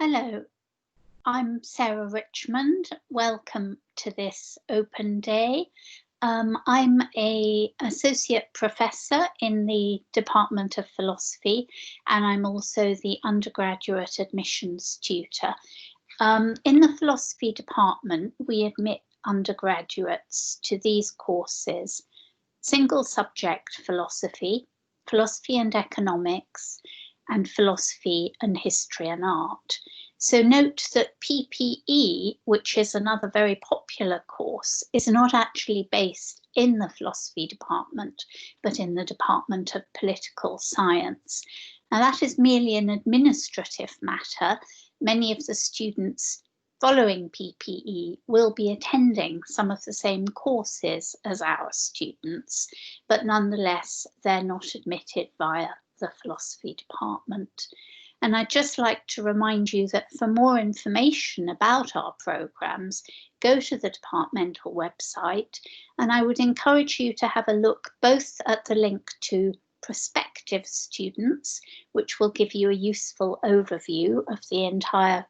Hello, I'm Sarah Richmond. Welcome to this open day. I'm an associate professor in the Department of Philosophy, and I'm also the undergraduate admissions tutor. In the philosophy department, we admit undergraduates to these courses: single subject philosophy, philosophy and economics, and philosophy and history and art. So note that PPE, which is another very popular course, is not actually based in the philosophy department, but in the Department of Political Science. Now that is merely an administrative matter. Many of the students following PPE will be attending some of the same courses as our students, but nonetheless, they're not admitted via the philosophy department. And I'd just like to remind you that for more information about our programs, go to the departmental website, and I would encourage you to have a look both at the link to prospective students, which will give you a useful overview of the entire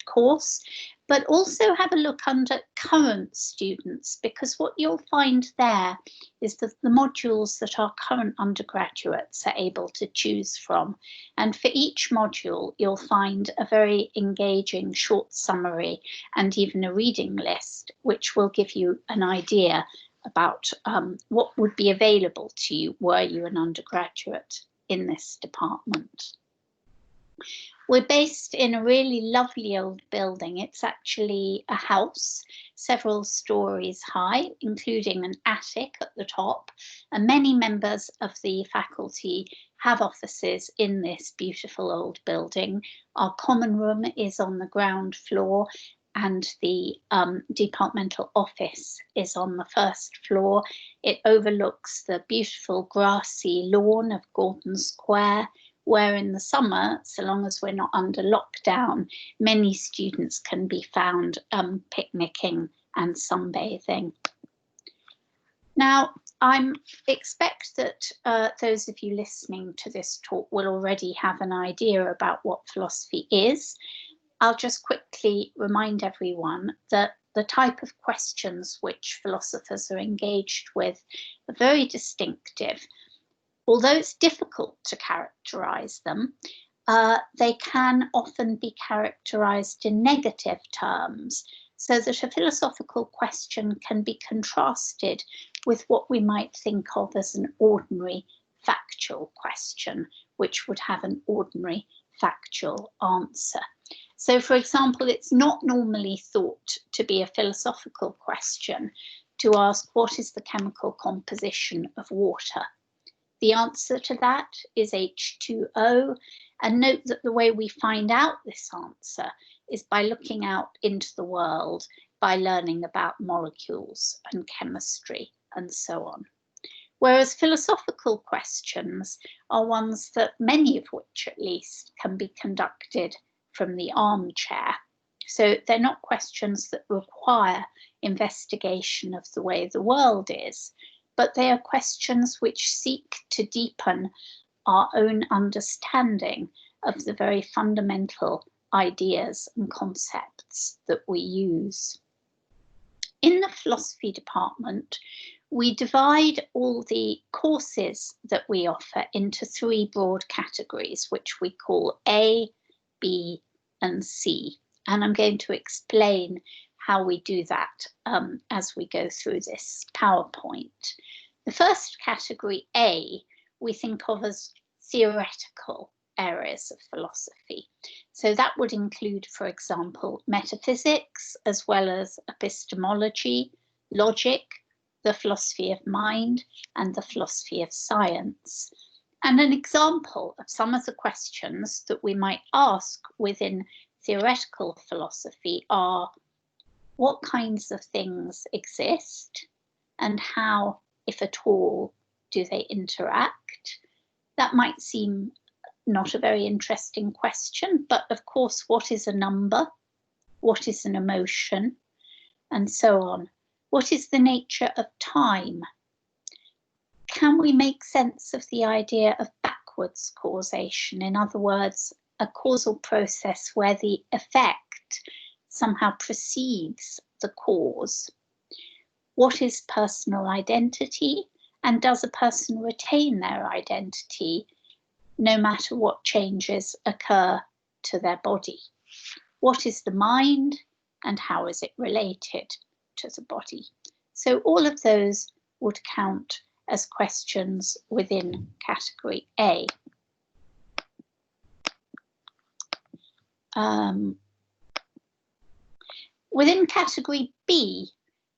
course, but also have a look under current students, because what you'll find there is that the modules that our current undergraduates are able to choose from. And for each module, you'll find a very engaging short summary and even a reading list, which will give you an idea about what would be available to you were you an undergraduate in this department. We're based in a really lovely old building. It's actually a house, several stories high, including an attic at the top. And many members of the faculty have offices in this beautiful old building. Our common room is on the ground floor, and the departmental office is on the first floor. It overlooks the beautiful grassy lawn of Gordon Square, where in the summer, so long as we're not under lockdown, many students can be found picnicking and sunbathing. Now, I expect that those of you listening to this talk will already have an idea about what philosophy is. I'll just quickly remind everyone that the type of questions which philosophers are engaged with are very distinctive. Although it's difficult to characterize them, they can often be characterized in negative terms, so that a philosophical question can be contrasted with what we might think of as an ordinary factual question, which would have an ordinary factual answer. So, for example, it's not normally thought to be a philosophical question to ask, what is the chemical composition of water? The answer to that is H2O, and note that the way we find out this answer is by looking out into the world, by learning about molecules and chemistry and so on. Whereas philosophical questions are ones that, many of which at least, can be conducted from the armchair. So they're not questions that require investigation of the way the world is, but they are questions which seek to deepen our own understanding of the very fundamental ideas and concepts that we use. In the philosophy department, we divide all the courses that we offer into three broad categories, which we call A, B, and C. And I'm going to explain how we do that as we go through this PowerPoint. The first category, A, we think of as theoretical areas of philosophy. So that would include, for example, metaphysics, as well as epistemology, logic, the philosophy of mind, and the philosophy of science. And an example of some of the questions that we might ask within theoretical philosophy are, what kinds of things exist, and how, if at all, do they interact? That might seem not a very interesting question, but of course, what is a number? What is an emotion? And so on. What is the nature of time? Can we make sense of the idea of backwards causation? In other words, a causal process where the effect somehow precedes the cause? What is personal identity, and does a person retain their identity no matter what changes occur to their body? What is the mind, and how is it related to the body? So all of those would count as questions within category A. Within category B,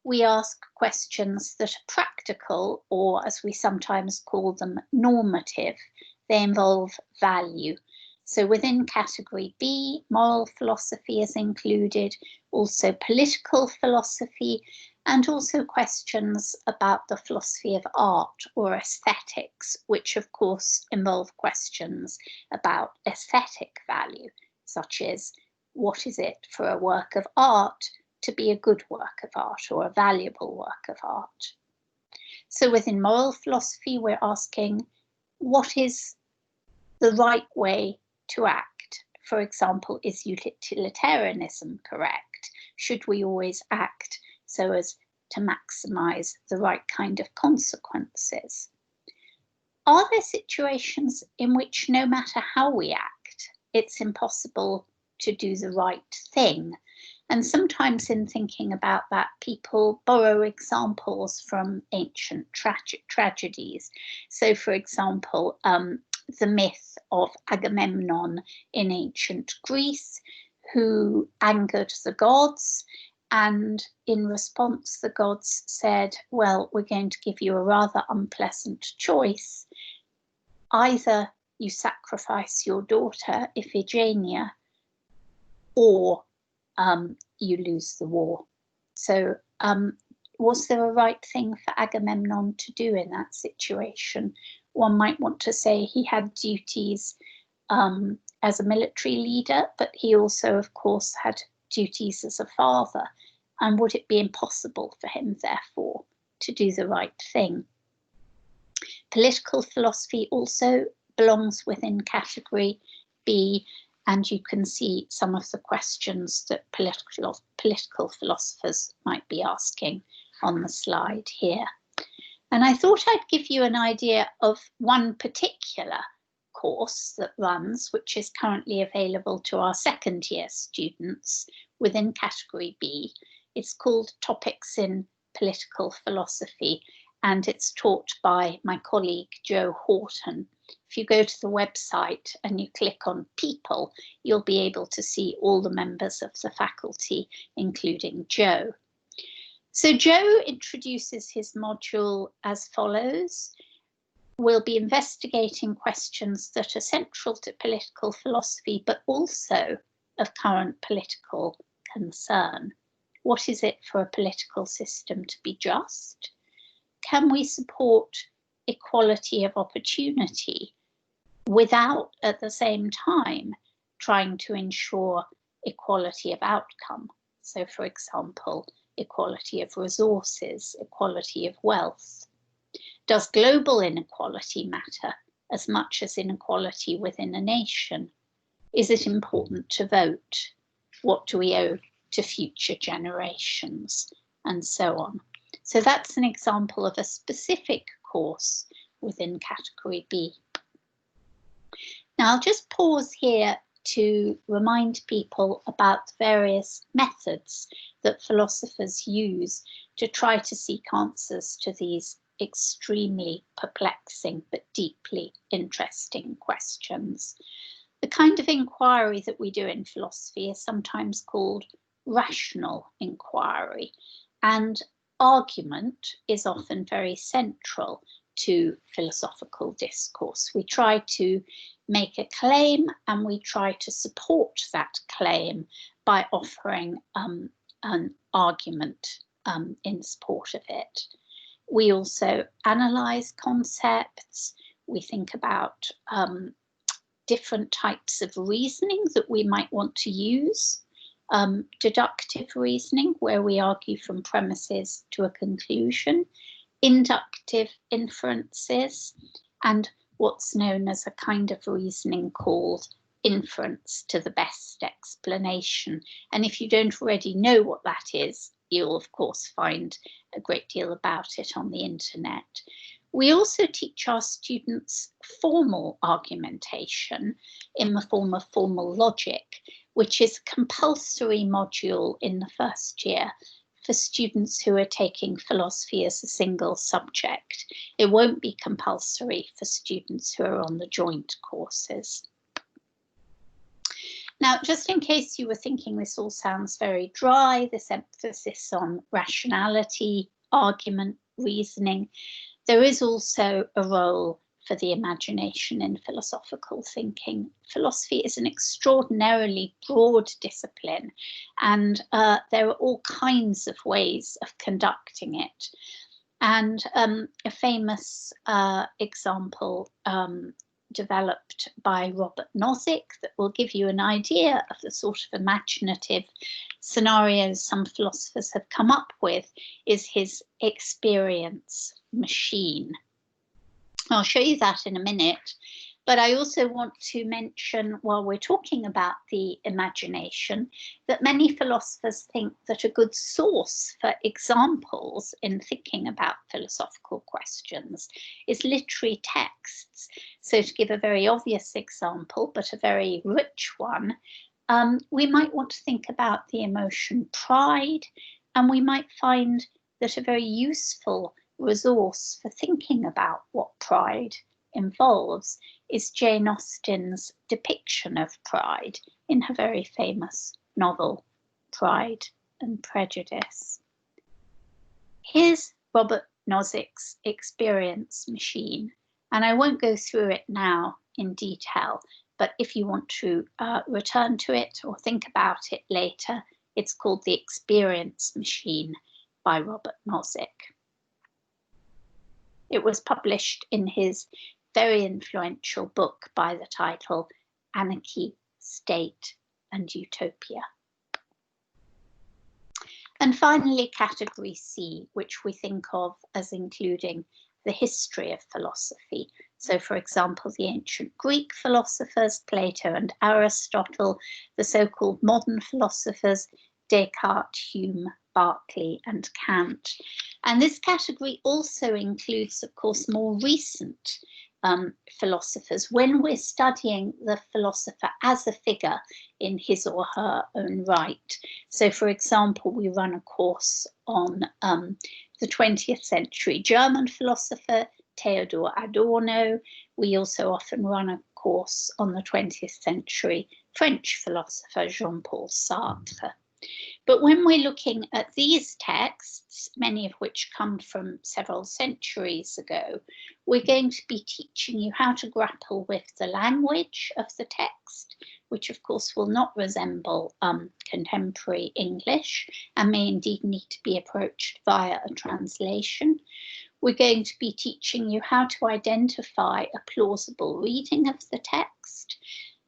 we ask questions that are practical, or as we sometimes call them, normative. They involve value. So within category B, moral philosophy is included, also political philosophy, and also questions about the philosophy of art or aesthetics, which of course involve questions about aesthetic value, such as what is it for a work of art to be a good work of art or a valuable work of art? So within moral philosophy, we're asking, what is the right way to act? For example, is utilitarianism correct? Should we always act so as to maximize the right kind of consequences? Are there situations in which no matter how we act, it's impossible to do the right thing? And sometimes in thinking about that, people borrow examples from ancient tragedies. So for example, the myth of Agamemnon in ancient Greece, who angered the gods, and in response the gods said, well, we're going to give you a rather unpleasant choice. Either you sacrifice your daughter, Iphigenia, or you lose the war. So was there a right thing for Agamemnon to do in that situation? One might want to say he had duties as a military leader, but he also, of course, had duties as a father. And would it be impossible for him, therefore, to do the right thing? Political philosophy also belongs within category B, and you can see some of the questions that political philosophers might be asking on the slide here. And I thought I'd give you an idea of one particular course that runs, which is currently available to our second year students within category B. It's called Topics in Political Philosophy, and it's taught by my colleague Jo Horton. If you go to the website and you click on people, you'll be able to see all the members of the faculty, including Jo. So Jo introduces his module as follows. We'll be investigating questions that are central to political philosophy, but also of current political concern. What is it for a political system to be just? Can we support equality of opportunity without, at the same time, trying to ensure equality of outcome? So, for example, equality of resources, equality of wealth. Does global inequality matter as much as inequality within a nation? Is it important to vote? What do we owe to future generations? And so on. So that's an example of a specific course within category B. Now I'll just pause here to remind people about various methods that philosophers use to try to seek answers to these extremely perplexing but deeply interesting questions. The kind of inquiry that we do in philosophy is sometimes called rational inquiry, and argument is often very central to philosophical discourse. We try to make a claim and we try to support that claim by offering an argument in support of it. We also analyze concepts. We think about different types of reasoning that we might want to use. Deductive reasoning, where we argue from premises to a conclusion. Inductive inferences, and what's known as a kind of reasoning called inference to the best explanation. And if you don't already know what that is, you'll of course find a great deal about it on the internet. We also teach our students formal argumentation in the form of formal logic, which is a compulsory module in the first year for students who are taking philosophy as a single subject. It won't be compulsory for students who are on the joint courses. Now, just in case you were thinking this all sounds very dry, this emphasis on rationality, argument, reasoning, there is also a role for the imagination in philosophical thinking. Philosophy is an extraordinarily broad discipline, and there are all kinds of ways of conducting it. And a famous example developed by Robert Nozick that will give you an idea of the sort of imaginative scenarios some philosophers have come up with is his experience machine. I'll show you that in a minute, but I also want to mention, while we're talking about the imagination, that many philosophers think that a good source for examples in thinking about philosophical questions is literary texts. So to give a very obvious example, but a very rich one, we might want to think about the emotion pride, and we might find that a very useful resource for thinking about what pride involves is Jane Austen's depiction of pride in her very famous novel, Pride and Prejudice. Here's Robert Nozick's experience machine, and I won't go through it now in detail, but if you want to return to it or think about it later, it's called The Experience Machine by Robert Nozick. It was published in his very influential book by the title Anarchy, State and Utopia. And finally, category C, which we think of as including the history of philosophy. So, for example, the ancient Greek philosophers, Plato and Aristotle, the so-called modern philosophers, Descartes, Hume, Berkeley and Kant. And this category also includes, of course, more recent philosophers when we're studying the philosopher as a figure in his or her own right. So, for example, we run a course on the 20th century German philosopher Theodor Adorno. We also often run a course on the 20th century French philosopher Jean-Paul Sartre. But when we're looking at these texts, many of which come from several centuries ago, we're going to be teaching you how to grapple with the language of the text, which of course will not resemble contemporary English and may indeed need to be approached via a translation. We're going to be teaching you how to identify a plausible reading of the text,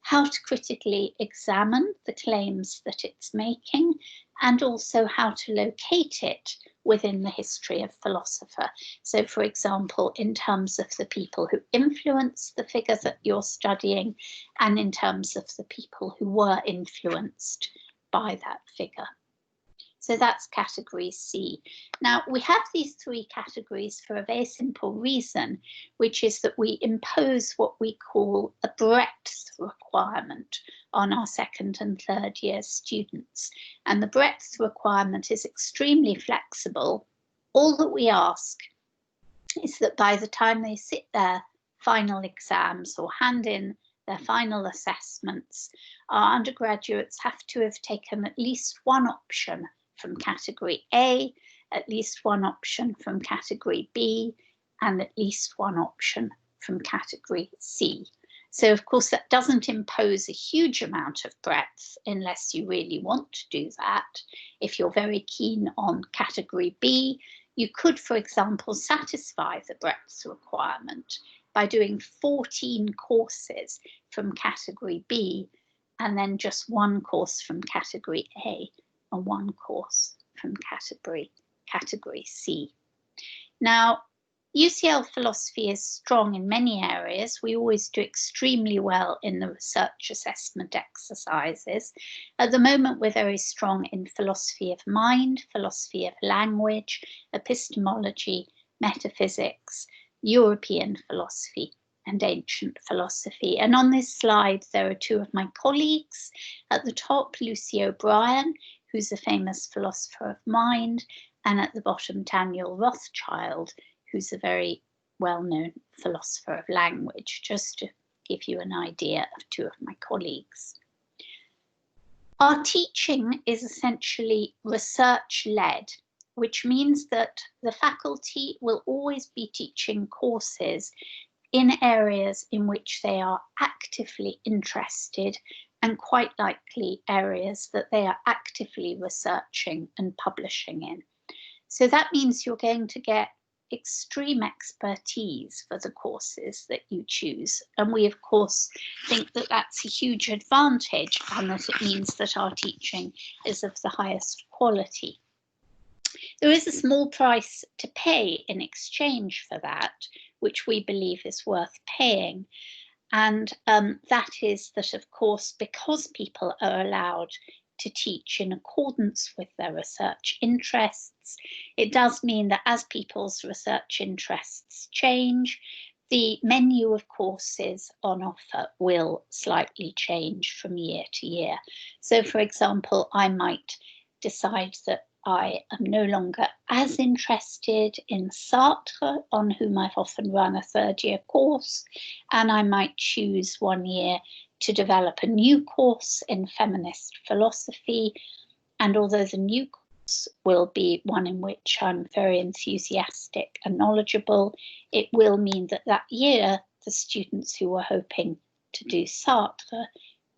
how to critically examine the claims that it's making, and also how to locate it within the history of philosopher. So, for example, in terms of the people who influenced the figure that you're studying, and in terms of the people who were influenced by that figure. So that's category C. Now, we have these three categories for a very simple reason, which is that we impose what we call a breadth requirement on our second and third year students. And the breadth requirement is extremely flexible. All that we ask is that by the time they sit their final exams or hand in their final assessments, our undergraduates have to have taken at least one option from category A, at least one option from category B, and at least one option from category C. So of course that doesn't impose a huge amount of breadth unless you really want to do that. If you're very keen on category B, you could, for example, satisfy the breadth requirement by doing 14 courses from category B and then just one course from category A and one course from category C. Now, UCL philosophy is strong in many areas. We always do extremely well in the research assessment exercises. At the moment, we're very strong in philosophy of mind, philosophy of language, epistemology, metaphysics, European philosophy, and ancient philosophy. And on this slide, there are two of my colleagues. At the top, Lucy O'Brien, who's a famous philosopher of mind, and at the bottom, Daniel Rothschild, who's a very well-known philosopher of language, just to give you an idea of two of my colleagues. Our teaching is essentially research-led, which means that the faculty will always be teaching courses in areas in which they are actively interested, and quite likely areas that they are actively researching and publishing in. So that means you're going to get extreme expertise for the courses that you choose. And we, of course, think that that's a huge advantage, and that it means that our teaching is of the highest quality. There is a small price to pay in exchange for that, which we believe is worth paying. And that is that, of course, because people are allowed to teach in accordance with their research interests, it does mean that as people's research interests change, the menu of courses on offer will slightly change from year to year. So, for example, I might decide that I am no longer as interested in Sartre, on whom I've often run a third-year course, and I might choose one year to develop a new course in feminist philosophy. And although the new course will be one in which I'm very enthusiastic and knowledgeable, it will mean that that year the students who were hoping to do Sartre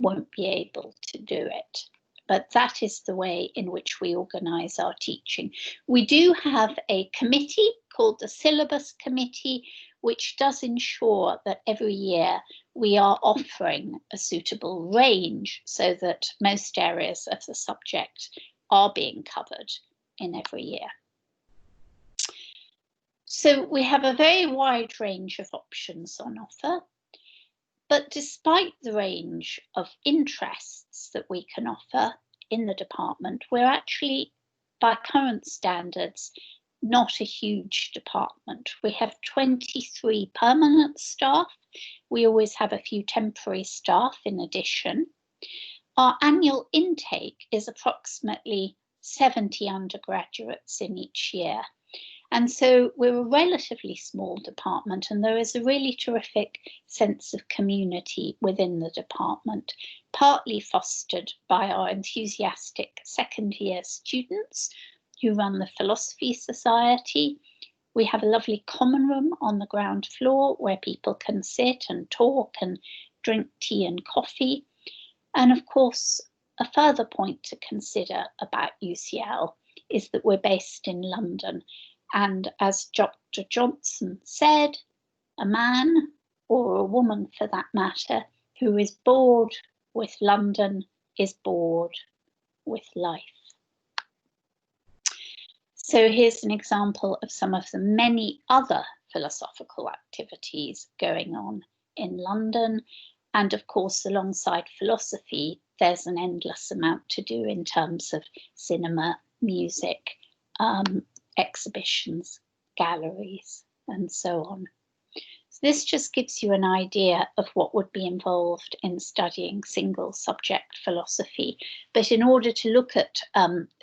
won't be able to do it. But that is the way in which we organise our teaching. We do have a committee called the Syllabus Committee, which does ensure that every year we are offering a suitable range so that most areas of the subject are being covered in every year. So we have a very wide range of options on offer. But despite the range of interests that we can offer in the department, we're actually, by current standards, not a huge department. We have 23 permanent staff. We always have a few temporary staff in addition. Our annual intake is approximately 70 undergraduates in each year. And so we're a relatively small department, and there is a really terrific sense of community within the department, partly fostered by our enthusiastic second-year students who run the Philosophy Society. We have a lovely common room on the ground floor where people can sit and talk and drink tea and coffee. And of course, a further point to consider about UCL is that we're based in London. And as Dr. Johnson said, a man, or a woman for that matter, who is bored with London is bored with life. So here's an example of some of the many other philosophical activities going on in London. And of course, alongside philosophy, there's an endless amount to do in terms of cinema, music, exhibitions, galleries, and so on. So this just gives you an idea of what would be involved in studying single subject philosophy. But in order to look at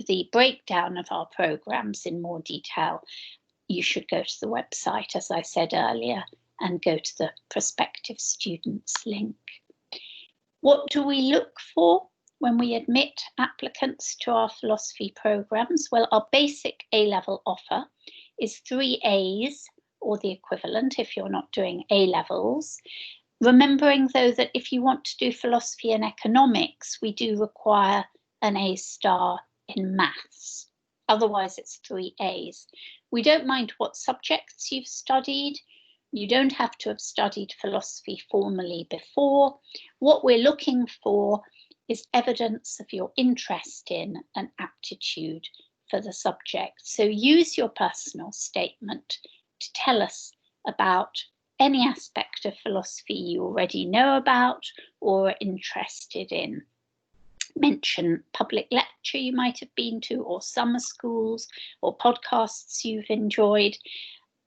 the breakdown of our programs in more detail, you should go to the website, as I said earlier, and go to the prospective students link. What do we look for when we admit applicants to our philosophy programs? Well, our basic A-level offer is 3 A's, or the equivalent if you're not doing A-levels. Remembering, though, that if you want to do philosophy and economics, we do require an A star in maths. Otherwise, it's 3 A's. We don't mind what subjects you've studied. You don't have to have studied philosophy formally before. What we're looking for is evidence of your interest in and aptitude for the subject. So use your personal statement to tell us about any aspect of philosophy you already know about or are interested in. Mention public lecture you might have been to, or summer schools, or podcasts you've enjoyed,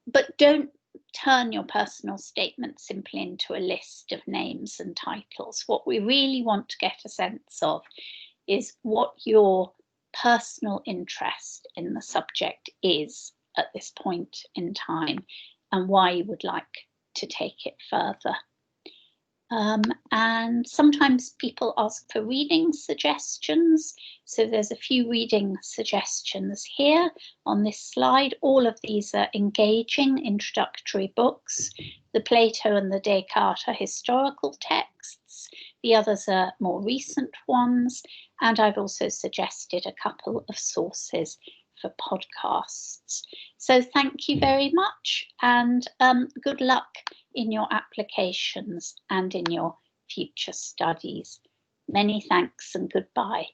but don't turn your personal statement simply into a list of names and titles. What we really want to get a sense of is what your personal interest in the subject is at this point in time and why you would like to take it further. And sometimes people ask for reading suggestions. So there's a few reading suggestions here on this slide. All of these are engaging introductory books. The Plato and the Descartes are historical texts. The others are more recent ones. And I've also suggested a couple of sources for podcasts. So thank you very much, and good luck in your applications and in your future studies. Many thanks and goodbye.